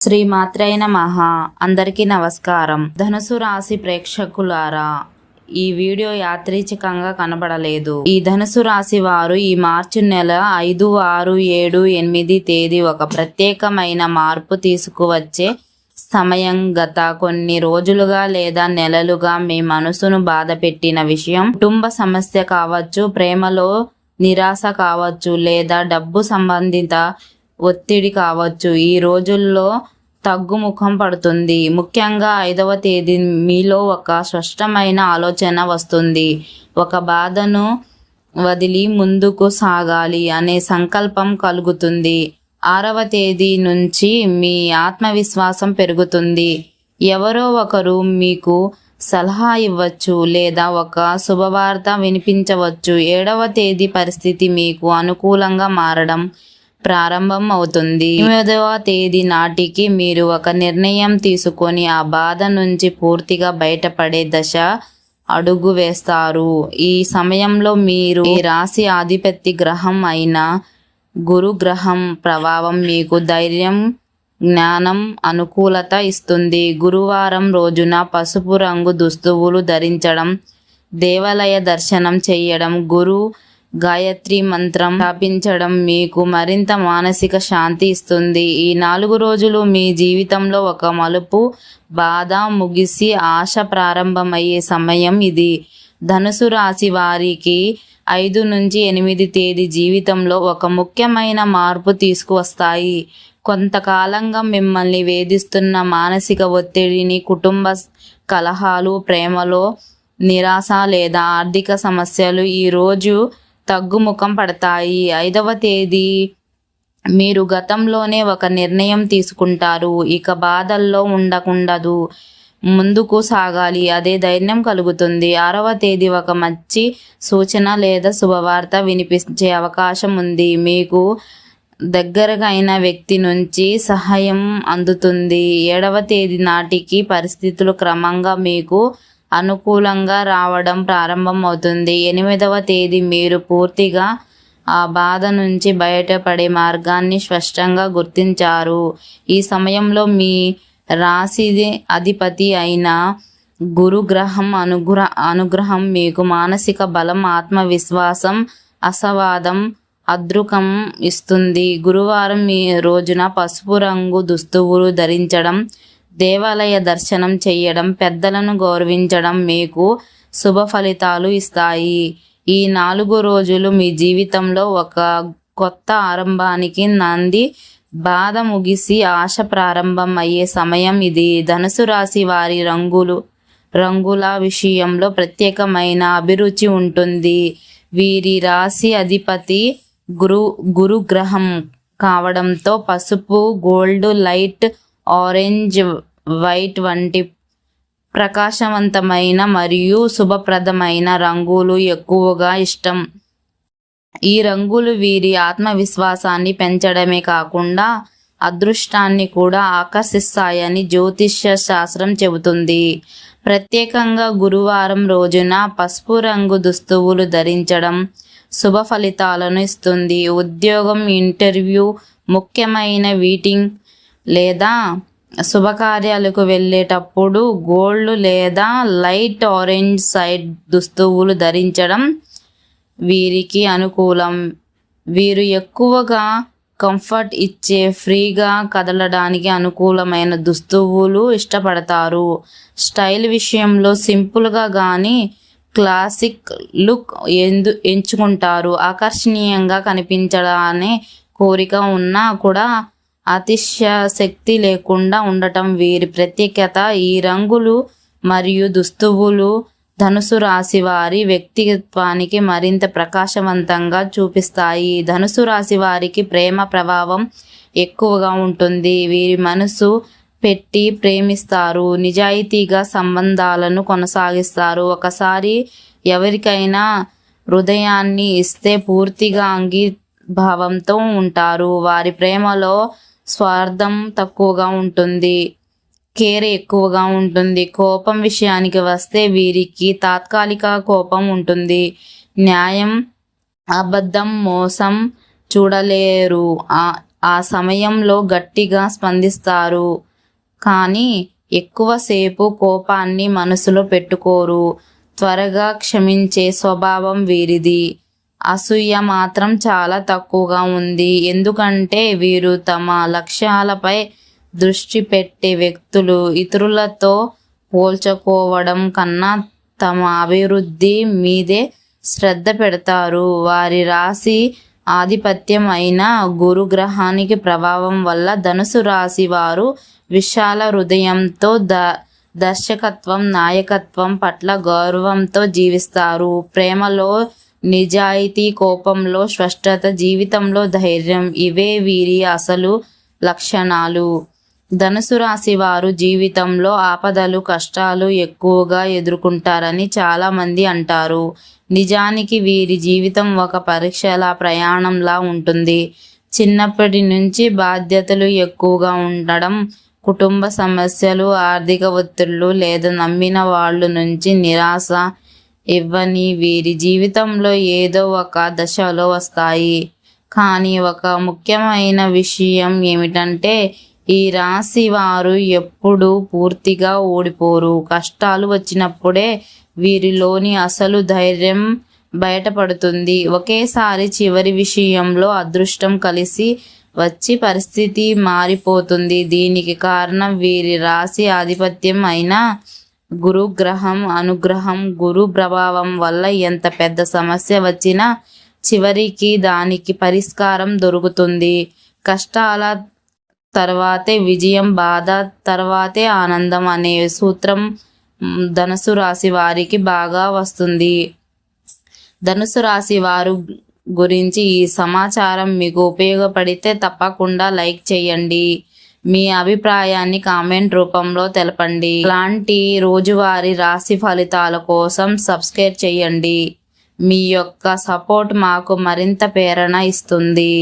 శ్రీమాత్రే నమః. అందరికీ నమస్కారం. ధనుసు రాశి ప్రేక్షకులారా, ఈ వీడియో యాదృచ్ఛికంగా కనబడలేదు. ఈ ధనుసు రాశి వారు ఈ మార్చి నెల 5, 6, 7, 8 తేదీ ఒక ప్రత్యేకమైన మార్పు తీసుకువచ్చే సమయం. గత కొన్ని రోజులుగా లేదా నెలలుగా మీ మనసును బాధ పెట్టిన విషయం కుటుంబ సమస్య కావచ్చు, ప్రేమలో నిరాశ కావచ్చు, లేదా డబ్బు సంబంధిత ఒత్తిడి కావచ్చు. ఈ రోజుల్లో తగ్గుముఖం పడుతుంది. ముఖ్యంగా 5వ తేదీ మీలో ఒక స్పష్టమైన ఆలోచన వస్తుంది. ఒక బాధను వదిలి ముందుకు సాగాలి అనే సంకల్పం కలుగుతుంది. 6వ తేదీ నుంచి మీ ఆత్మవిశ్వాసం పెరుగుతుంది. ఎవరో ఒకరు మీకు సలహా ఇవ్వచ్చు లేదా ఒక శుభవార్త వినిపించవచ్చు. 7వ తేదీ పరిస్థితి మీకు అనుకూలంగా మారడం ప్రారంభం అవుతుంది. 8వ తేదీ నాటికి మీరు ఒక నిర్ణయం తీసుకొని ఆ బాధ నుంచి పూర్తిగా బయటపడే దశ అడుగు వేస్తారు. ఈ సమయంలో మీరు ఈ రాశి ఆధిపత్య గ్రహం అయిన గురు గ్రహం ప్రభావం మీకు ధైర్యం, జ్ఞానం, అనుకూలత ఇస్తుంది. గురువారం రోజున పసుపు రంగు దుస్తువులు ధరించడం, దేవాలయ దర్శనం చేయడం, గురు గాయత్రి మంత్రం స్థాపించడం మీకు మరింత మానసిక శాంతి ఇస్తుంది. ఈ 4 రోజులు మీ జీవితంలో ఒక మలుపు, బాధ ముగిసి ఆశ ప్రారంభమయ్యే సమయం ఇది. ధనుసు రాశి వారికి 5 నుంచి 8 తేదీ జీవితంలో ఒక ముఖ్యమైన మార్పు తీసుకువస్తాయి. కొంతకాలంగా మిమ్మల్ని వేధిస్తున్న మానసిక ఒత్తిడిని, కుటుంబ కలహాలు, ప్రేమలో నిరాశ లేదా ఆర్థిక సమస్యలు ఈ రోజు తగ్గుముఖం పడతాయి. 5వ తేదీ మీరు గతంలోనే ఒక నిర్ణయం తీసుకుంటారు. ఇక బాధల్లో ఉండకూడదు, ముందుకు సాగాలి, అదే ధైర్యం కలుగుతుంది. 6వ తేదీ ఒక మంచి సూచన లేదా శుభవార్త వినిపించే అవకాశం ఉంది. మీకు దగ్గరగైన వ్యక్తి నుంచి సహాయం అందుతుంది. 7వ తేదీ నాటికి పరిస్థితులు క్రమంగా మీకు అనుకూలంగా రావడం ప్రారంభమవుతుంది. 8వ తేదీ మీరు పూర్తిగా ఆ బాధ నుంచి బయటపడే మార్గాన్ని స్పష్టంగా గుర్తించారు. ఈ సమయంలో మీ రాశి అధిపతి అయిన గురుగ్రహం అనుగ్రహం మీకు మానసిక బలం, ఆత్మవిశ్వాసం, అసవాదం, అదృకం ఇస్తుంది. గురువారం ఈ రోజున పసుపు రంగు దుస్తువులు ధరించడం, దేవాలయ దర్శనం చేయడం, పెద్దలను గౌరవించడం మీకు శుభ ఫలితాలు ఇస్తాయి. ఈ 4 రోజులు మీ జీవితంలో ఒక కొత్త ఆరంభానికి నాంది, బాధ ముగిసి ఆశ ప్రారంభం అయ్యే సమయం ఇది. ధనుసు రాశి వారి రంగుల విషయంలో ప్రత్యేకమైన అభిరుచి ఉంటుంది. వీరి రాశి అధిపతి గురుగ్రహం కావడంతో పసుపు, గోల్డ్, లైట్ ఆరెంజ్, వైట్ వంటి ప్రకాశవంతమైన మరియు శుభప్రదమైన రంగులు ఎక్కువగా ఇష్టం. ఈ రంగులు వీరి ఆత్మవిశ్వాసాన్ని పెంచడమే కాకుండా అదృష్టాన్ని కూడా ఆకర్షిస్తాయని జ్యోతిష్య శాస్త్రం చెబుతుంది. ప్రత్యేకంగా గురువారం రోజున పసుపు రంగు దుస్తువులు ధరించడం శుభ ఫలితాలను ఇస్తుంది. ఉద్యోగం, ఇంటర్వ్యూ, ముఖ్యమైన మీటింగ్ లేదా శుభకార్యాలకు వెళ్ళేటప్పుడు గోల్డ్ లేదా లైట్ ఆరెంజ్ సైడ్ దుస్తువులు ధరించడం వీరికి అనుకూలం. వీరు ఎక్కువగా కంఫర్ట్ ఇచ్చే, ఫ్రీగా కదలడానికి అనుకూలమైన దుస్తువులు ఇష్టపడతారు. స్టైల్ విషయంలో సింపుల్గా కానీ క్లాసిక్ లుక్ ఎంచుకుంటారు. ఆకర్షణీయంగా కనిపించడానే కోరిక ఉన్నా కూడా అతిశక్తి లేకుండా ఉండటం వీరి ప్రత్యేకత. ఈ రంగులు మరియు దుస్తువులు ధనుసు రాశి వారి వ్యక్తిత్వానికి మరింత ప్రకాశవంతంగా చూపిస్తాయి. ధనుసు రాశి వారికి ప్రేమ ప్రభావం ఎక్కువగా ఉంటుంది. వీరి మనసు పెట్టి ప్రేమిస్తారు, నిజాయితీగా సంబంధాలను కొనసాగిస్తారు. ఒకసారి ఎవరికైనా హృదయాన్ని ఇస్తే పూర్తిగా అంగీభావంతో ఉంటారు. వారి ప్రేమలో స్వార్థం తక్కువగా ఉంటుంది, కేర్ ఎక్కువగా ఉంటుంది. కోపం విషయానికి వస్తే వీరికి తాత్కాలిక కోపం ఉంటుంది. న్యాయం, అబద్ధం, మోసం చూడలేరు. ఆ సమయంలో గట్టిగా స్పందిస్తారు, కానీ ఎక్కువసేపు కోపాన్ని మనసులో పెట్టుకోరు. త్వరగా క్షమించే స్వభావం వీరిది. అసూయ మాత్రం చాలా తక్కువగా ఉంది, ఎందుకంటే వీరు తమ లక్ష్యాలపై దృష్టి పెట్టే వ్యక్తులు. ఇతరులతో పోల్చుకోవడం కన్నా తమ అభివృద్ధి మీదే శ్రద్ధ పెడతారు. వారి రాశి ఆధిపత్యం అయిన గురుగ్రహానికి ప్రభావం వల్ల ధనుసు రాశి వారు విశాల హృదయంతో దర్శకత్వం, నాయకత్వం పట్ల గౌరవంతో జీవిస్తారు. ప్రేమలో నిజాయితీ, కోపంలో స్పష్టత, జీవితంలో ధైర్యం, ఇవే వీరి అసలు లక్షణాలు. ధనుసు రాశి వారు జీవితంలో ఆపదలు, కష్టాలు ఎక్కువగా ఎదుర్కొంటారని చాలామంది అంటారు. నిజానికి వీరి జీవితం ఒక పరీక్షల ప్రయాణంలా ఉంటుంది. చిన్నప్పటి నుంచి బాధ్యతలు ఎక్కువగా ఉండడం, కుటుంబ సమస్యలు, ఆర్థిక ఒత్తిళ్లు లేదా నమ్మిన వాళ్ళ నుంచి నిరాశ ఇవన్నీ వీరి జీవితంలో ఏదో ఒక దశలో వస్తాయి. కానీ ఒక ముఖ్యమైన విషయం ఏమిటంటే ఈ రాశి వారు ఎప్పుడూ పూర్తిగా ఓడిపోరు. కష్టాలు వచ్చినప్పుడే వీరిలోని అసలు ధైర్యం బయటపడుతుంది. ఒకేసారి చివరి విషయంలో అదృష్టం కలిసి వచ్చి పరిస్థితి మారిపోతుంది. దీనికి కారణం వీరి రాశి ఆధిపత్యం అయిన గురుగ్రహం అనుగ్రహం. గురు ప్రభావం వల్ల ఎంత పెద్ద సమస్య వచ్చినా చివరికి దానికి పరిష్కారం దొరుకుతుంది. కష్టాల తర్వాతే విజయం, బాధ తర్వాతే ఆనందం అనే సూత్రం ధనుసు రాశి వారికి బాగా వస్తుంది. ధనుసు రాశి వారు గురించి ఈ సమాచారం మీకు ఉపయోగపడితే తప్పకుండా లైక్ చేయండి. మీ అభిప్రాయాన్ని కామెంట్ రూపంలో తెలపండి. ఇలాంటి రోజువారీ రాశి ఫలితాల కోసం సబ్స్క్రైబ్ చేయండి. మీ యొక్క సపోర్ట్ మాకు మరింత ప్రేరణ ఇస్తుంది.